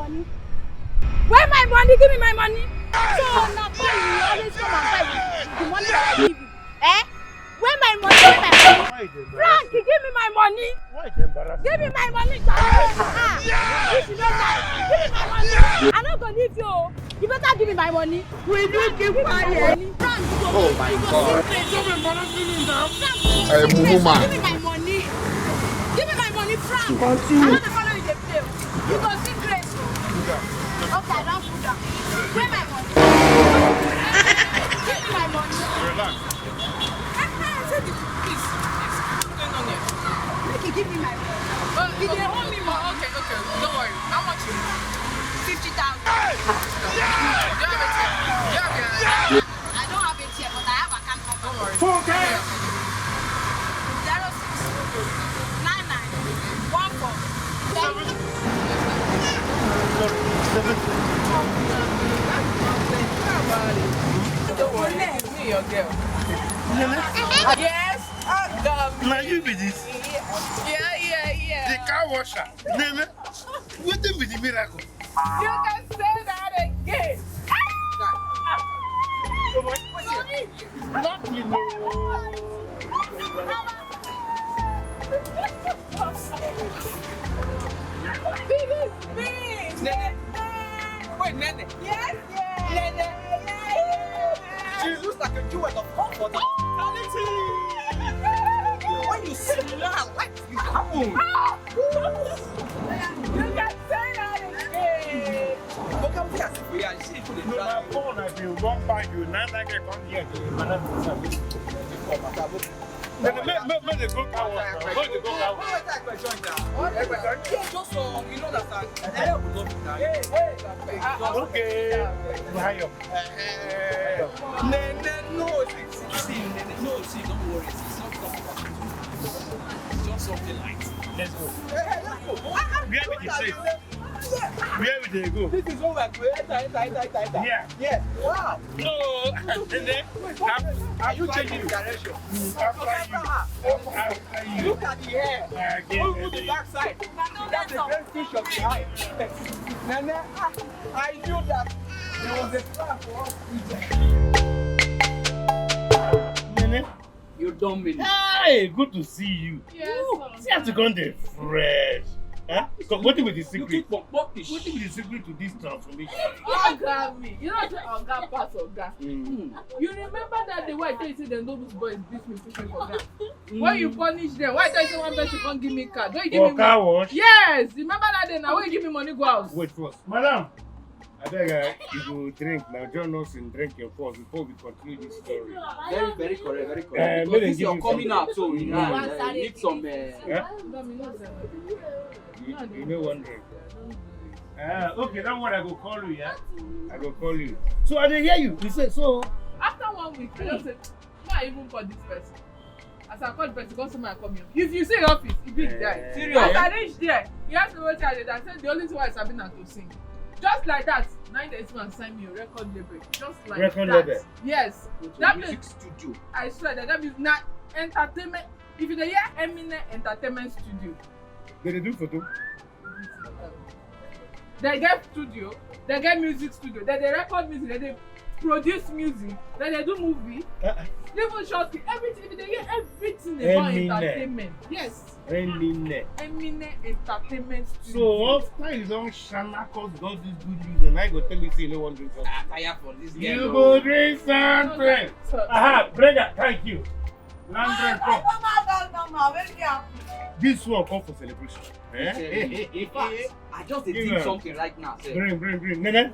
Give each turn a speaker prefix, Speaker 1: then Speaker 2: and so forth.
Speaker 1: money? Where my money? Give me my money. So now you always come and buy the money that I give you. Eh? Where my money? Give me my money. Frank, give me my money. Give me my money. If you don't lie, give me my money. I'm not gonna leave you. You better give me my money.
Speaker 2: Will you keep quiet?
Speaker 1: Frank,
Speaker 3: oh my God.
Speaker 1: Frank, give me my money. Give me my money, Frank.
Speaker 2: Continue.
Speaker 1: I'm not follow you the bill. You go see grace. Okay, I don't put down. Where my money? Give me my money.
Speaker 4: Relax.
Speaker 1: Please. Make you give me my money. If they owe me more.
Speaker 5: Okay. Don't worry. How much you want?
Speaker 1: 50,000.
Speaker 5: I
Speaker 1: don't have it yet, but I have a account number.
Speaker 5: Don't worry.
Speaker 4: Funke!
Speaker 1: 06-99-14.
Speaker 5: Me, your girl. Yes.
Speaker 4: Now you be this.
Speaker 5: Yeah.
Speaker 4: The car washer. Nene, what do be the miracle?
Speaker 5: You can say that again.
Speaker 4: Not me, no.
Speaker 5: Nene. Wait, Nene.
Speaker 1: Yes.
Speaker 5: Nene. She looks like a jewel of comfort. When you smile, like you happen.
Speaker 1: You can say that again.
Speaker 5: Look how we are sitting here and see if they
Speaker 4: No, my phone has been run by you. Now I can come here to the madam. Let the go car wash. Go the go car wash.
Speaker 5: Just so you know that I will love it now.
Speaker 4: Okay. Mayo.
Speaker 5: Nene, no, see, don't worry. It's not coming. It's just something light.
Speaker 4: Let's go.
Speaker 5: Let's go.
Speaker 4: Where will you say? Where will they go?
Speaker 5: This is what we're going. Enter.
Speaker 4: Yeah.
Speaker 5: Yeah. Wow.
Speaker 4: No. And then, are you changing
Speaker 5: direction?
Speaker 4: After you.
Speaker 5: Look at the hair. Go to the back side. That's the great fish of the eye. Nene, I knew that there was a plan for us.
Speaker 4: Nene.
Speaker 5: You Dominic.
Speaker 4: Hey, good to see you.
Speaker 1: Yes.
Speaker 4: See how to come there fresh. Huh? What with the secret?
Speaker 5: What
Speaker 4: What is the secret to this transformation?
Speaker 1: Oga me. You know what Oga pass Oga. You remember that day why I tell you say them don't lose boys beat me fishing for Oga? When you punish them, why I tell you say one person can't give me card? When you give me
Speaker 4: car
Speaker 1: money?
Speaker 4: wash?
Speaker 1: Yes. Remember that day now when you give me money go house?
Speaker 4: Wait first. Madam, I beg you go drink now. Join us in drinking first before we continue this story.
Speaker 5: Very correct.
Speaker 4: Because
Speaker 5: This you're coming out, so you need some.
Speaker 4: You know one drink. Okay, don't worry, I go call you, yeah? I go call you. So I didn't hear you. You said so.
Speaker 1: After 1 week, I just said, I even call this person. As I call the person, because somebody come here. If you see office, it big guy.
Speaker 5: Serious?
Speaker 1: As I reach there, he asked me what I did. I said the only thing I sabi na to sing. Just like that, 9 days man sign me a record label. Just like
Speaker 4: Record
Speaker 1: that.
Speaker 4: label?
Speaker 1: Yes. That
Speaker 5: music
Speaker 1: means,
Speaker 5: studio.
Speaker 1: I swear that means not entertainment. If you hear Emminetv Entertainment Studio,
Speaker 4: Did they do photo?
Speaker 1: they get studio, they get music studio, they record music, they produce music, they do movie, even short film, everything. If they hear everything about entertainment. Yes.
Speaker 4: Emminetv.
Speaker 1: Emminetv Entertainment Studio.
Speaker 4: So after you don't shana cause all this good news, and I go tell you say you no want drink something.
Speaker 5: Tire for this
Speaker 4: You go drink something. Aha, Brega, thank you. Land drink come. This one come for celebration.
Speaker 5: In fact, I just did something right now.
Speaker 4: Bring. Nene.